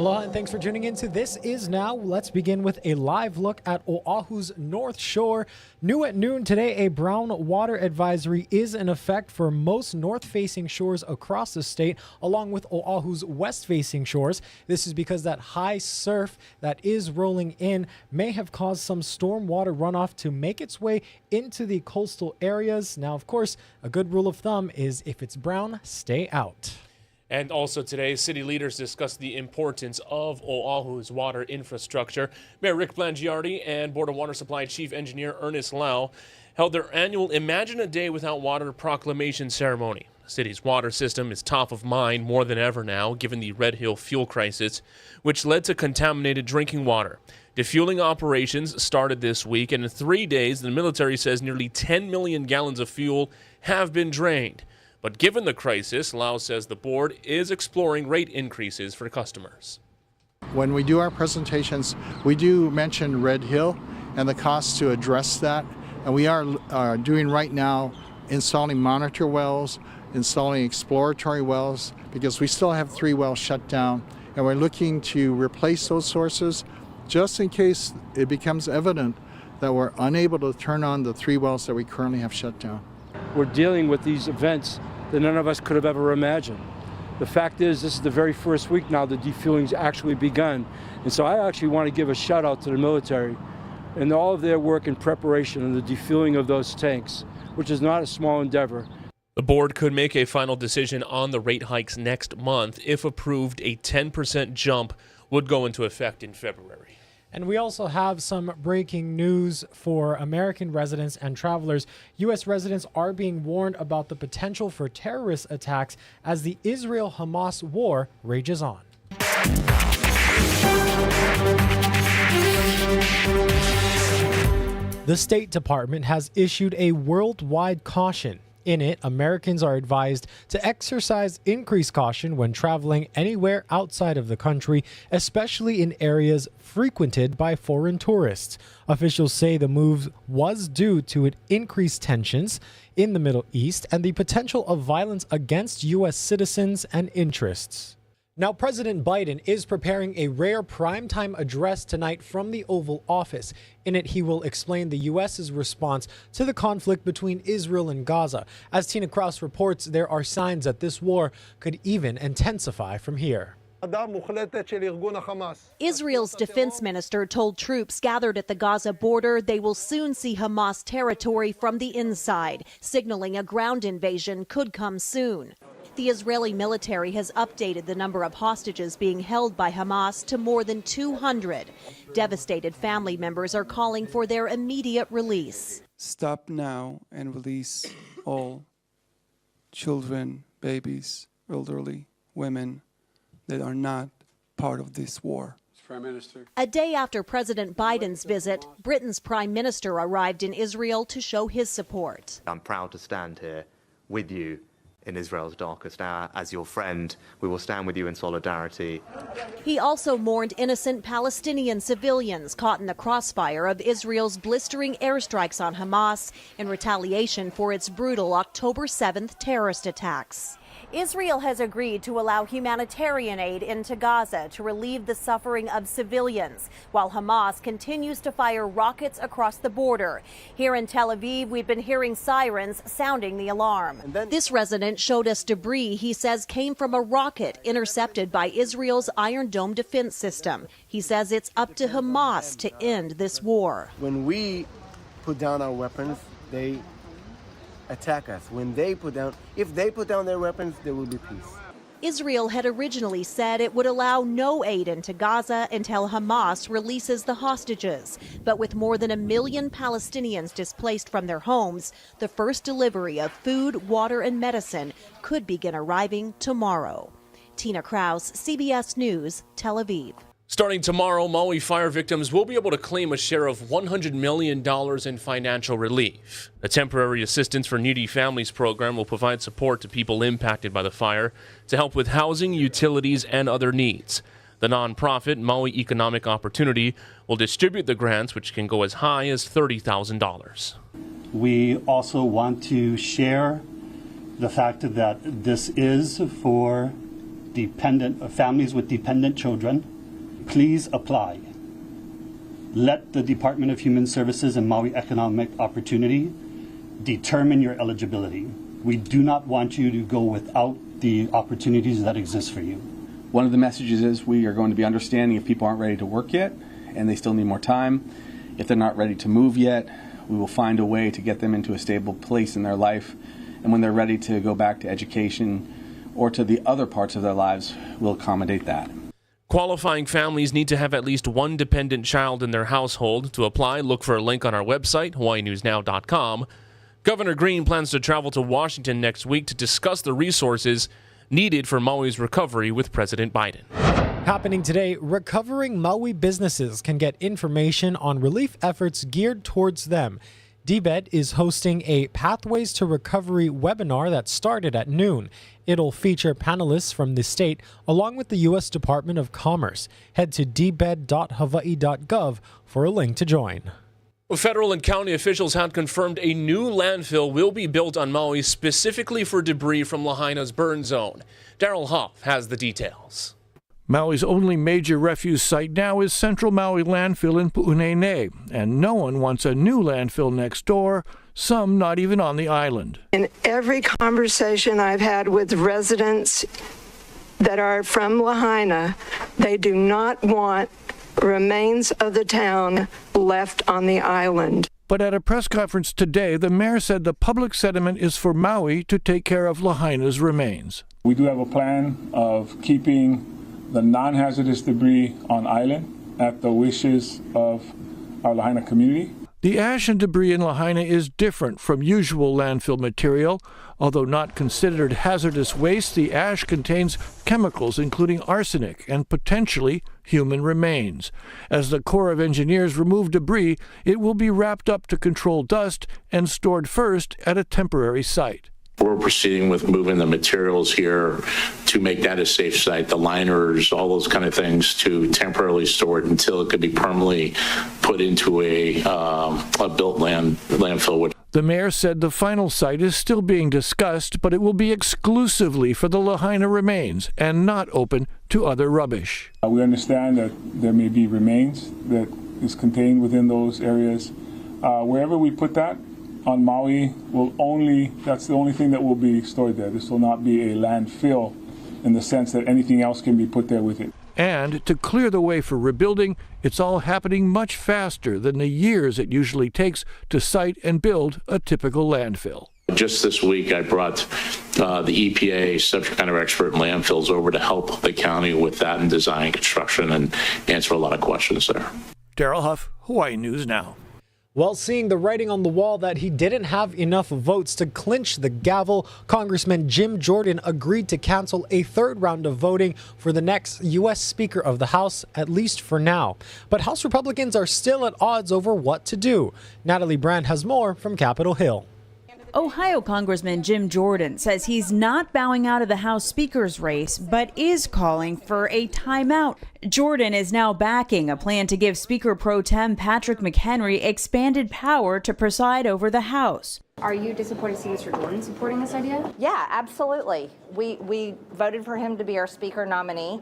Aloha and thanks for tuning in to This Is Now. Let's begin with a live look at Oahu's North Shore. New at noon today, a brown water advisory is in effect for most north-facing shores across the state, along with Oahu's west-facing shores. This is because that high surf that is rolling in may have caused some storm water runoff to make its way into the coastal areas. Now, of course, a good rule of thumb is if it's brown, stay out. And also today, city leaders discussed the importance of Oahu's water infrastructure. Mayor Rick Blangiardi and Board of Water Supply Chief Engineer Ernest Lau held their annual Imagine a Day Without Water proclamation ceremony. The city's water system is top of mind more than ever now, given the Red Hill fuel crisis, which led to contaminated drinking water. Defueling operations started this week, and in 3 days, the military says nearly 10 million gallons of fuel have been drained. But given the crisis, Lau says the board is exploring rate increases for customers. When we do our presentations, we do mention Red Hill and the costs to address that. And we are doing right now installing monitor wells, installing exploratory wells, because we still have 3 wells shut down. And we're looking to replace those sources just in case it becomes evident that we're unable to turn on the 3 wells that we currently have shut down. We're dealing with these events that none of us could have ever imagined. The fact is, this is the very first week now the defueling's actually begun. And so I actually want to give a shout out to the military and all of their work in preparation of the defueling of those tanks, which is not a small endeavor. The board could make a final decision on the rate hikes next month. If approved, a 10% jump would go into effect in February. And we also have some breaking news for American residents and travelers. U.S. residents are being warned about the potential for terrorist attacks as the Israel-Hamas war rages on. The State Department has issued a worldwide caution. In it, Americans are advised to exercise increased caution when traveling anywhere outside of the country, especially in areas frequented by foreign tourists. Officials say the move was due to increased tensions in the Middle East and the potential of violence against U.S. citizens and interests. Now, President Biden is preparing a rare primetime address tonight from the Oval Office. In it, he will explain the U.S.'s response to the conflict between Israel and Gaza. As Tina Kraus reports, there are signs that this war could even intensify from here. Israel's defense minister told troops gathered at the Gaza border they will soon see Hamas territory from the inside, signaling a ground invasion could come soon. The Israeli military has updated the number of hostages being held by Hamas to more than 200. Devastated family members are calling for their immediate release. Stop now and release all children, babies, elderly, women that are not part of this war. Prime Minister. A day after President Biden's visit, Britain's Prime Minister arrived in Israel to show his support. I'm proud to stand here with you in Israel's darkest hour. As your friend, we will stand with you in solidarity. He also mourned innocent Palestinian civilians caught in the crossfire of Israel's blistering airstrikes on Hamas in retaliation for its brutal October 7th terrorist attacks. Israel has agreed to allow humanitarian aid into Gaza to relieve the suffering of civilians, while Hamas continues to fire rockets across the border. Here in Tel Aviv, we've been hearing sirens sounding the alarm. This resident showed us debris he says came from a rocket intercepted by Israel's Iron Dome defense system. He says it's up to Hamas to end this war. When we put down our weapons, they attack us. If they put down their weapons, there will be peace. Israel had originally said it would allow no aid into Gaza until Hamas releases the hostages. But with more than 1 million Palestinians displaced from their homes, the first delivery of food, water, and medicine could begin arriving tomorrow. Tina Kraus, CBS News, Tel Aviv. Starting tomorrow, Maui fire victims will be able to claim a share of $100 million in financial relief. The Temporary Assistance for Needy Families program will provide support to people impacted by the fire to help with housing, utilities, and other needs. The nonprofit Maui Economic Opportunity will distribute the grants, which can go as high as $30,000. We also want to share the fact that this is for families with dependent children. please apply. Let the Department of Human Services and Maui Economic Opportunity determine your eligibility. We do not want you to go without the opportunities that exist for you. One of the messages is we are going to be understanding if people aren't ready to work yet and they still need more time. If they're not ready to move yet, we will find a way to get them into a stable place in their life. And when they're ready to go back to education or to the other parts of their lives, we'll accommodate that. Qualifying families need to have at least one dependent child in their household. To apply, look for a link on our website, hawaiinewsnow.com. Governor Green plans to travel to Washington next week to discuss the resources needed for Maui's recovery with President Biden. Happening today, recovering Maui businesses can get information on relief efforts geared towards them. DBED is hosting a Pathways to Recovery webinar that started at noon. It'll feature panelists from the state along with the U.S. Department of Commerce. Head to dbed.hawaii.gov for a link to join. Federal and county officials have confirmed a new landfill will be built on Maui specifically for debris from Lahaina's burn zone. Daryl Huff has the details. Maui's only major refuse site now is Central Maui Landfill in Pu'unene, and no one wants a new landfill next door, some not even on the island. In every conversation I've had with residents that are from Lahaina, they do not want remains of the town left on the island. But at a press conference today, the mayor said the public sentiment is for Maui to take care of Lahaina's remains. We do have a plan of keeping the non-hazardous debris on island at the wishes of our Lahaina community. The ash and debris in Lahaina is different from usual landfill material. Although not considered hazardous waste, the ash contains chemicals including arsenic and potentially human remains. As the Corps of Engineers remove debris, it will be wrapped up to control dust and stored first at a temporary site. We're proceeding with moving the materials here to make that a safe site, the liners, all those kind of things, to temporarily store it until it could be permanently put into a built landfill. The mayor said the final site is still being discussed, but it will be exclusively for the Lahaina remains and not open to other rubbish. We understand that there may be remains that is contained within those areas. Wherever we put that on Maui, that's the only thing that will be stored there. This will not be a landfill in the sense that anything else can be put there with it. And to clear the way for rebuilding, it's all happening much faster than the years it usually takes to site and build a typical landfill. Just this week, I brought the EPA subject matter expert in landfills over to help the county with that in design and construction and answer a lot of questions there. Daryl Huff, Hawaii News Now. Well, seeing the writing on the wall that he didn't have enough votes to clinch the gavel, Congressman Jim Jordan agreed to cancel a third round of voting for the next U.S. Speaker of the House, at least for now. But House Republicans are still at odds over what to do. Natalie Brand has more from Capitol Hill. Ohio Congressman Jim Jordan says he's not bowing out of the House Speaker's race, but is calling for a timeout. Jordan is now backing a plan to give Speaker Pro Tem Patrick McHenry expanded power to preside over the House. Are you disappointed to see Mr. Jordan supporting this idea? Yeah, absolutely. We voted for him to be our Speaker nominee.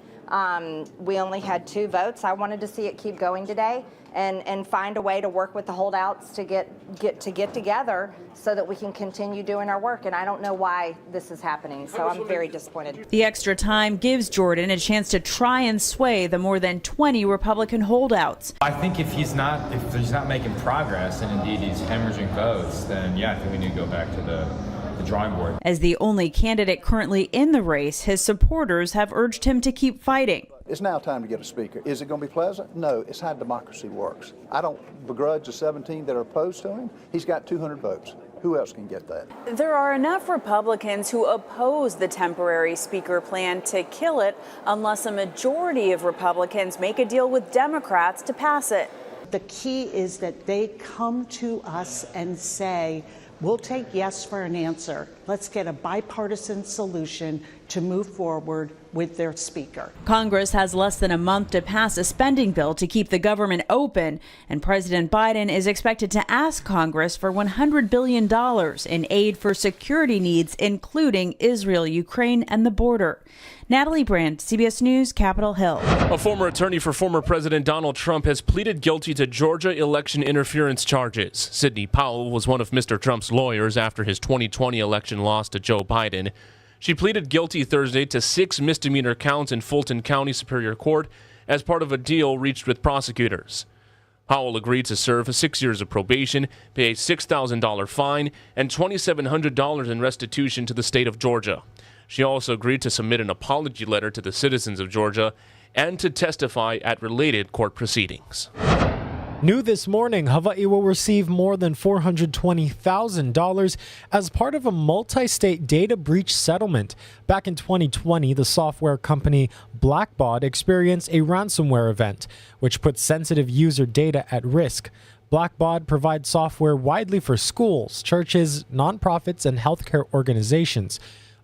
We only had 2 votes. I wanted to see it keep going today and find a way to work with the holdouts to get together so that we can continue doing our work. And I don't know why this is happening, so I'm very disappointed. The extra time gives Jordan a chance to try and sway the more than 20 Republican holdouts. I think if he's not making progress and indeed he's hemorrhaging votes, then yeah, I think we need to go back to the drawing board. As the only candidate currently in the race, his supporters have urged him to keep fighting. It's now time to get a speaker. Is it going to be pleasant? No, it's how democracy works. I don't begrudge the 17 that are opposed to him. He's got 200 votes. Who else can get that? There are enough Republicans who oppose the temporary speaker plan to kill it unless a majority of Republicans make a deal with Democrats to pass it. The key is that they come to us and say, we'll take yes for an answer. Let's get a bipartisan solution to move forward with their speaker. Congress has less than a month to pass a spending bill to keep the government open, and President Biden is expected to ask Congress for $100 billion in aid for security needs, including Israel, Ukraine, and the border. Natalie Brandt, CBS News, Capitol Hill. A former attorney for former President Donald Trump has pleaded guilty to Georgia election interference charges. Sidney Powell was one of Mr. Trump's lawyers after his 2020 election loss to Joe Biden. She pleaded guilty Thursday to 6 misdemeanor counts in Fulton County Superior Court as part of a deal reached with prosecutors. Powell agreed to serve 6 years of probation, pay a $6,000 fine, and $2,700 in restitution to the state of Georgia. She also agreed to submit an apology letter to the citizens of Georgia and to testify at related court proceedings. New this morning, Hawaii will receive more than $420,000 as part of a multi-state data breach settlement. Back in 2020, the software company Blackbaud experienced a ransomware event, which put sensitive user data at risk. Blackbaud provides software widely for schools, churches, nonprofits, and healthcare organizations.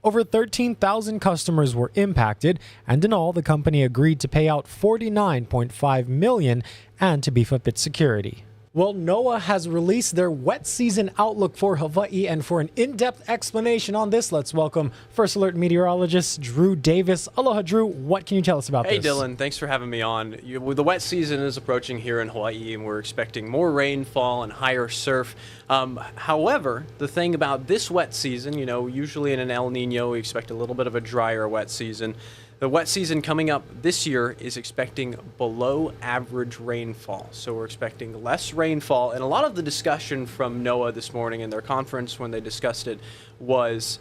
Over 13,000 customers were impacted, and in all, the company agreed to pay out $49.5 million and to beef up its security. Well, NOAA has released their wet season outlook for Hawaii, and for an in-depth explanation on this, let's welcome First Alert meteorologist Drew Davis. Aloha, Drew. What can you tell us about this? Hey, Dylan. Thanks for having me on. The wet season is approaching here in Hawaii, and we're expecting more rainfall and higher surf. However, the thing about this wet season, usually in an El Nino, we expect a little bit of a drier wet season. The wet season coming up this year is expecting below average rainfall. So we're expecting less rainfall. And a lot of the discussion from NOAA this morning in their conference when they discussed it was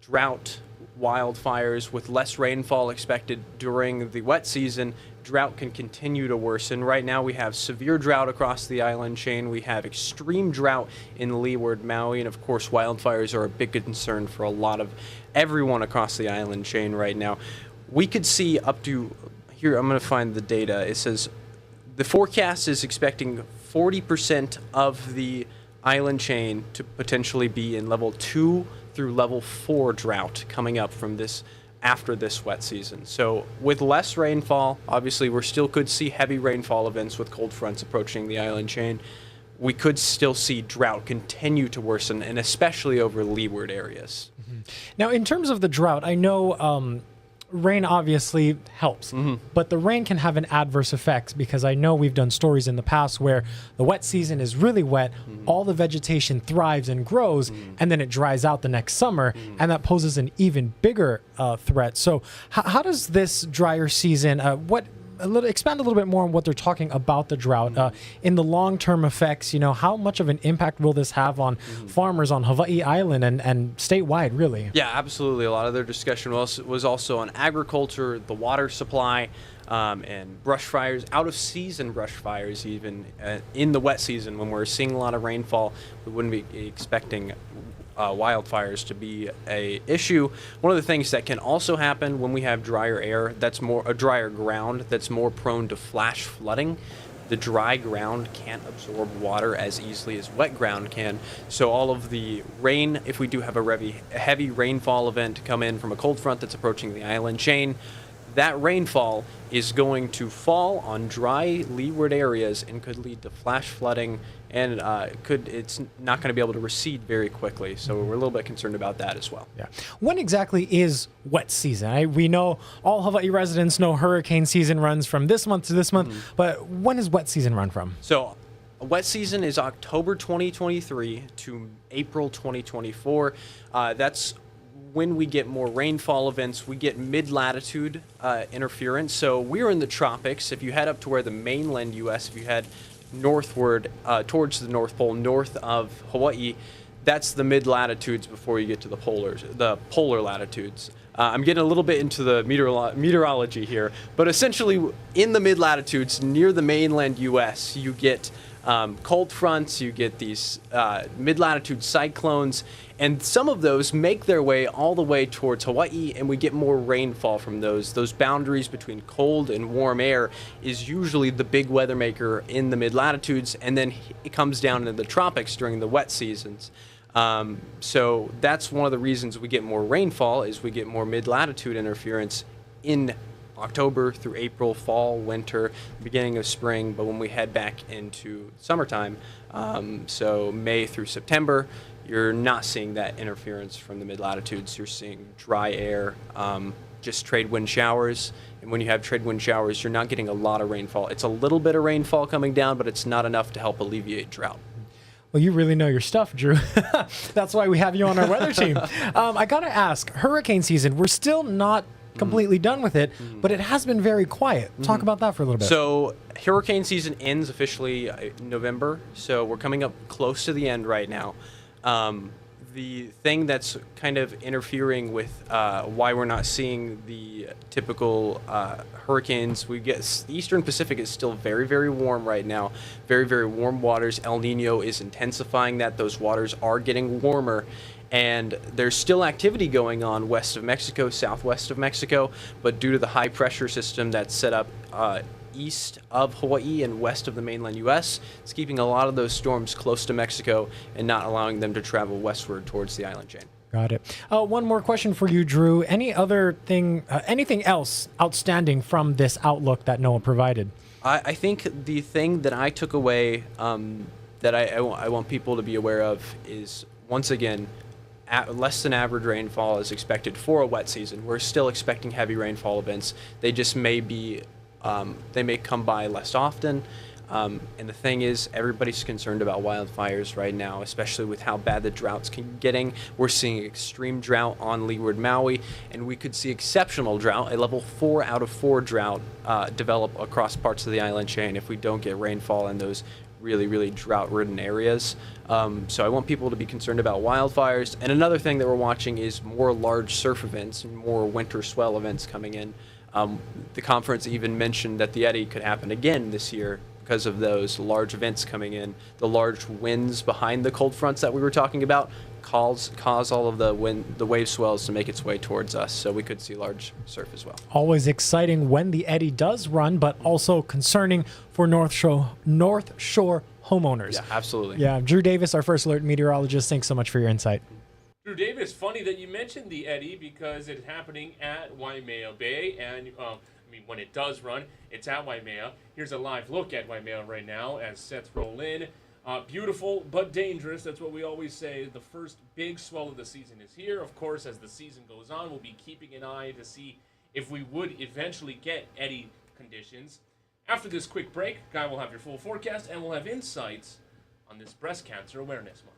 drought, wildfires. With less rainfall expected during the wet season, drought can continue to worsen. Right now we have severe drought across the island chain. We have extreme drought in leeward Maui. And of course, wildfires are a big concern for everyone across the island chain right now. We could see up to, here I'm going to find the data. It says the forecast is expecting 40% of the island chain to potentially be in level 2 through level 4 drought coming up from this after this wet season. So with less rainfall, obviously we still could see heavy rainfall events with cold fronts approaching the island chain. We could still see drought continue to worsen, and especially over leeward areas. Mm-hmm. Now, in terms of the drought, I know rain obviously helps, but the rain can have an adverse effect, because I know we've done stories in the past where the wet season is really wet, all the vegetation thrives and grows, and then it dries out the next summer, and that poses an even bigger threat. So how does this drier season, expand a little bit more on what they're talking about the drought in the long-term effects? How much of an impact will this have on farmers on Hawaii Island and statewide, really? Yeah, absolutely. A lot of their discussion was also on agriculture, the water supply, and brush fires, out-of-season brush fires even in the wet season. When we're seeing a lot of rainfall, we wouldn't be expecting wildfires to be a issue. One of the things that can also happen when we have drier air, drier ground that's more prone to flash flooding. The dry ground can't absorb water as easily as wet ground can. So all of the rain, if we do have a heavy rainfall event come in from a cold front that's approaching the island chain, that rainfall is going to fall on dry leeward areas and could lead to flash flooding, and it's not going to be able to recede very quickly. So we're a little bit concerned about that as well. Yeah. When exactly is wet season? We know all Hawaii residents know hurricane season runs from this month to this month, but when does wet season run from? So wet season is October 2023 to April 2024. That's when we get more rainfall events. We get mid-latitude interference. So we're in the tropics. If you head up to where the mainland U.S., if you head northward towards the North Pole, north of Hawaii, that's the mid-latitudes before you get to the polar latitudes. I'm getting a little bit into the meteorology here, but essentially in the mid-latitudes near the mainland U.S., you get cold fronts, you get these mid-latitude cyclones, and some of those make their way all the way towards Hawaii, and we get more rainfall from those. Those boundaries between cold and warm air is usually the big weather maker in the mid-latitudes, and then it comes down into the tropics during the wet seasons. So that's one of the reasons we get more rainfall is we get more mid-latitude interference in October through April, fall, winter, beginning of spring. But when we head back into summertime, so May through September, you're not seeing that interference from the mid-latitudes. You're seeing dry air, just trade wind showers. And when you have trade wind showers, you're not getting a lot of rainfall. It's a little bit of rainfall coming down, but it's not enough to help alleviate drought. Well, you really know your stuff, Drew. That's why we have you on our weather team. I got to ask, hurricane season, we're still not completely done with it, but it has been very quiet. Talk about that for a little bit. So hurricane season ends officially November, so we're coming up close to the end right now. The thing that's kind of interfering with why we're not seeing the typical hurricanes, we get the Eastern Pacific is still very, very warm right now. Very, very warm waters. El Nino is intensifying that. Those waters are getting warmer. And there's still activity going on west of Mexico, southwest of Mexico, but due to the high pressure system that's set up east of Hawaii and west of the mainland U.S., it's keeping a lot of those storms close to Mexico and not allowing them to travel westward towards the island chain. Got it. One more question for you, Drew. Anything else outstanding from this outlook that NOAA provided? I think the thing that I took away that I want people to be aware of is, once again, less than average rainfall is expected for a wet season. We're still expecting heavy rainfall events. They just may be, they may come by less often. And the thing is, everybody's concerned about wildfires right now, especially with how bad the drought's getting. We're seeing extreme drought on leeward Maui, and we could see exceptional drought, a level 4 out of 4 drought, develop across parts of the island chain if we don't get rainfall in those really, really drought-ridden areas. So I want people to be concerned about wildfires. And another thing that we're watching is more large surf events and more winter swell events coming in. The conference even mentioned that the Eddy could happen again this year because of those large events coming in. The large winds behind the cold fronts that we were talking about cause all of the wave swells to make its way towards us, so we could see large surf as well. Always exciting when the Eddy does run, but also concerning for North Shore homeowners. Yeah, absolutely. Yeah, Drew Davis, our first alert meteorologist, thanks so much for your insight. Drew Davis, funny that you mentioned the Eddy because it's happening at Waimea Bay, and when it does run, it's at Waimea. Here's a live look at Waimea right now as sets roll in. Beautiful but dangerous. That's what we always say. The first big swell of the season is here. Of course, as the season goes on, we'll be keeping an eye to see if we would eventually get Eddy conditions. After this quick break, Guy will have your full forecast, and we'll have insights on this Breast Cancer Awareness Month.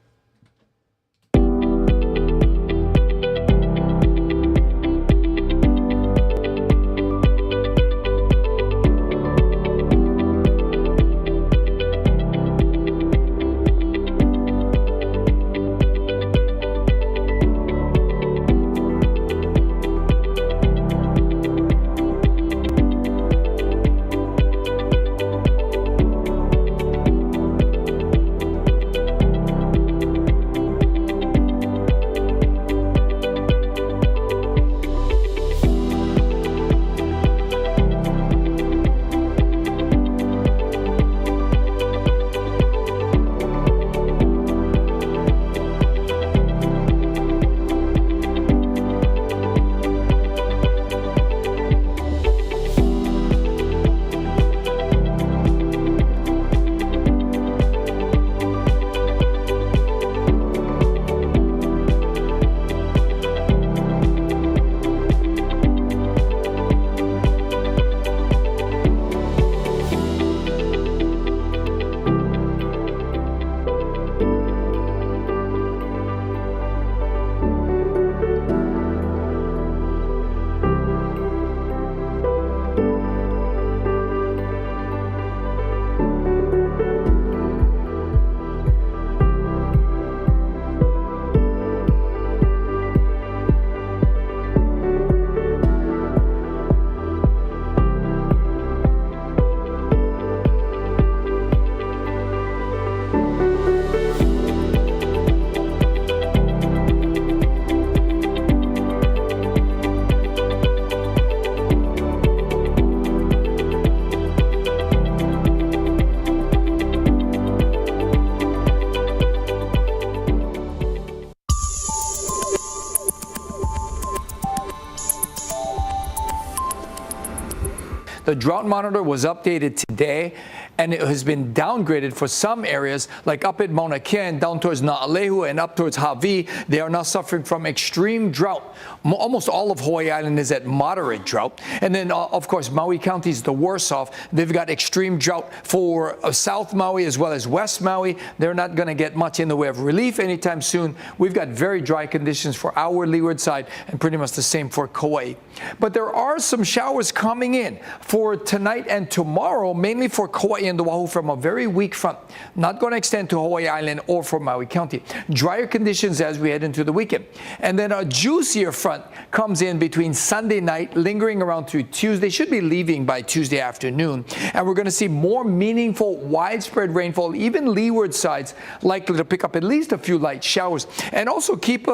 The drought monitor was updated today, and it has been downgraded for some areas, like up at Mauna Kea, down towards Na'alehu, and up towards Hawaii. They are now suffering from extreme drought. Almost all of Hawaii Island is at moderate drought. And then, of course, Maui County is the worst off. They've got extreme drought for South Maui as well as West Maui. They're not going to get much in the way of relief anytime soon. We've got very dry conditions for our leeward side and pretty much the same for Kauai. But there are some showers coming in for tonight and tomorrow, mainly for Kauai and Oahu from a very weak front. Not going to extend to Hawaii Island or for Maui County. Drier conditions as we head into the weekend. And then a juicier front comes in between Sunday night, lingering around through Tuesday, should be leaving by Tuesday afternoon. And we're going to see more meaningful, widespread rainfall, even leeward sides, likely to pick up at least a few light showers. And also keep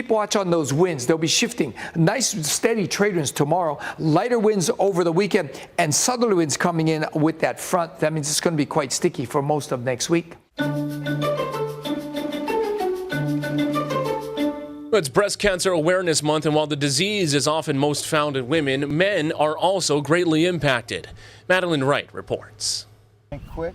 watch on those winds. They'll be shifting. Nice, steady trade winds tomorrow, lighter winds over the weekend, and southerly winds coming in with that front. That means it's going to be quite sticky for most of next week. It's Breast Cancer Awareness Month, and while the disease is often most found in women, men are also greatly impacted. Madeline Wright reports. Quick.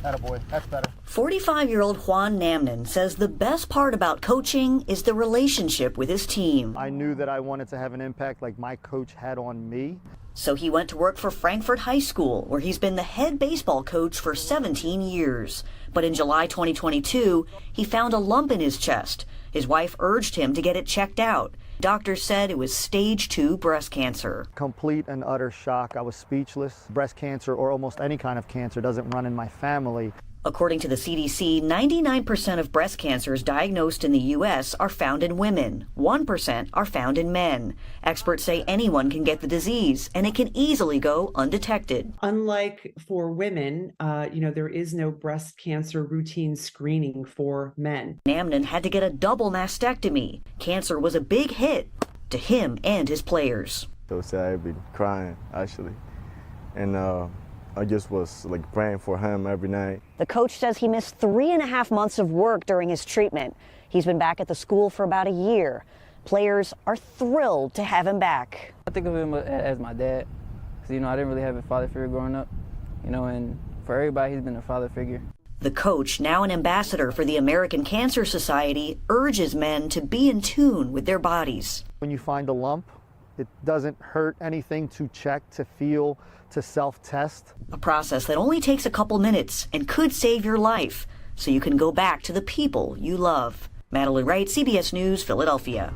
Attaboy. That's better. 45-year-old Juan Namnen says the best part about coaching is the relationship with his team. I knew that I wanted to have an impact like my coach had on me. So he went to work for Frankfurt High School, where he's been the head baseball coach for 17 years. But in July 2022, he found a lump in his chest. His wife urged him to get it checked out. Doctors said it was stage 2 breast cancer. Complete and utter shock. I was speechless. Breast cancer, or almost any kind of cancer, doesn't run in my family. According to the CDC, 99% of breast cancers diagnosed in the U.S. are found in women. 1% are found in men. Experts say anyone can get the disease, and it can easily go undetected. Unlike for women, there is no breast cancer routine screening for men. Namnen had to get a double mastectomy. Cancer was a big hit to him and his players. So sad, I'd be crying, actually. And I just was praying for him every night. The coach says he missed 3.5 months of work during his treatment. He's been back at the school for about a year. Players are thrilled to have him back. I think of him as my dad. Because, I didn't really have a father figure growing up. And for everybody, he's been a father figure. The coach, now an ambassador for the American Cancer Society, urges men to be in tune with their bodies. When you find a lump, it doesn't hurt anything to check, to feel, to self-test. A process that only takes a couple minutes and could save your life, so you can go back to the people you love. Madeline Wright, CBS News, Philadelphia.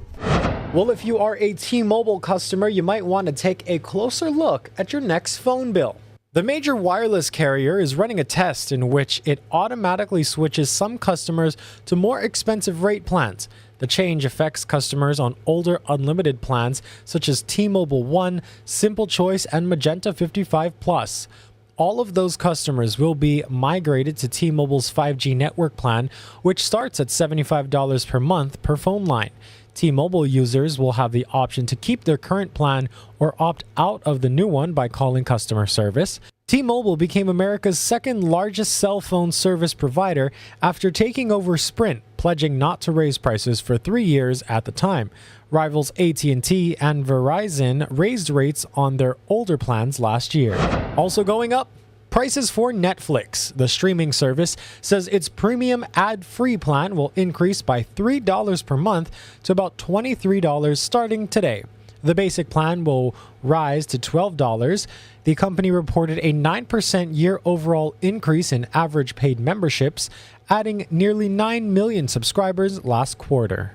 Well, if you are a T-Mobile customer, you might want to take a closer look at your next phone bill. The major wireless carrier is running a test in which it automatically switches some customers to more expensive rate plans. The change affects customers on older unlimited plans such as T-Mobile One, Simple Choice, and Magenta 55 Plus. All of those customers will be migrated to T-Mobile's 5G network plan, which starts at $75 per month per phone line. T-Mobile users will have the option to keep their current plan or opt out of the new one by calling customer service. T-Mobile became America's second largest cell phone service provider after taking over Sprint, pledging not to raise prices for 3 years at the time. Rivals AT&T and Verizon raised rates on their older plans last year. Also going up, prices for Netflix. The streaming service says its premium ad-free plan will increase by $3 per month to about $23 starting today. The basic plan will rise to $12. The company reported a 9% year overall increase in average paid memberships, adding nearly 9 million subscribers last quarter.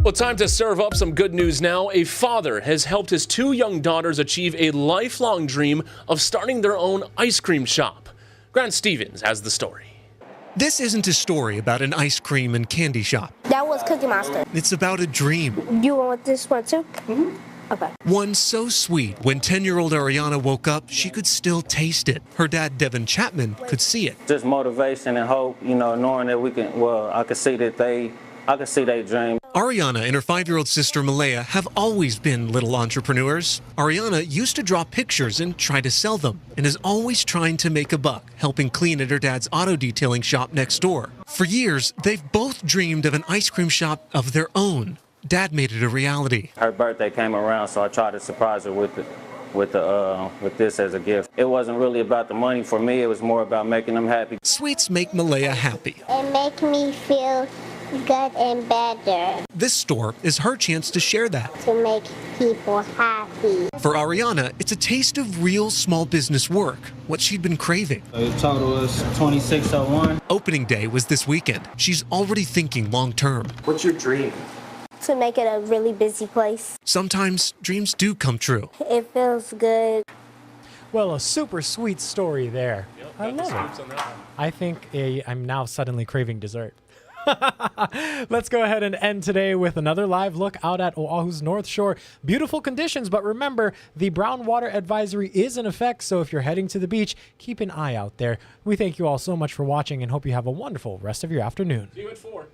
Well, time to serve up some good news now. A father has helped his 2 young daughters achieve a lifelong dream of starting their own ice cream shop. Grant Stevens has the story. This isn't a story about an ice cream and candy shop. That was Cookie Monster. It's about a dream. You want this one too? Mm-hmm. Okay. One so sweet, when 10-year-old Ariana woke up, she could still taste it. Her dad, Devin Chapman, could see it. Just motivation and hope, knowing that we can, I could see that I could see their dream. Ariana and her 5-year-old sister Malaya have always been little entrepreneurs. Ariana used to draw pictures and try to sell them, and is always trying to make a buck, helping clean at her dad's auto detailing shop next door. For years, they've both dreamed of an ice cream shop of their own. Dad made it a reality. Her birthday came around, so I tried to surprise her with this as a gift. It wasn't really about the money for me. It was more about making them happy. Sweets make Malaya happy. It makes me feel good and better. This store is her chance to share that. To make people happy. For Ariana, it's a taste of real small business work, what she'd been craving. The total was $26.01. Opening day was this weekend. She's already thinking long term. What's your dream? To make it a really busy place. Sometimes dreams do come true. It feels good. Well, a super sweet story there. Yep, I love it. I think I'm now suddenly craving dessert. Let's go ahead and end today with another live look out at Oahu's North Shore. Beautiful conditions, but remember, the brown water advisory is in effect, so if you're heading to the beach, keep an eye out there. We thank you all so much for watching and hope you have a wonderful rest of your afternoon. See you at 4.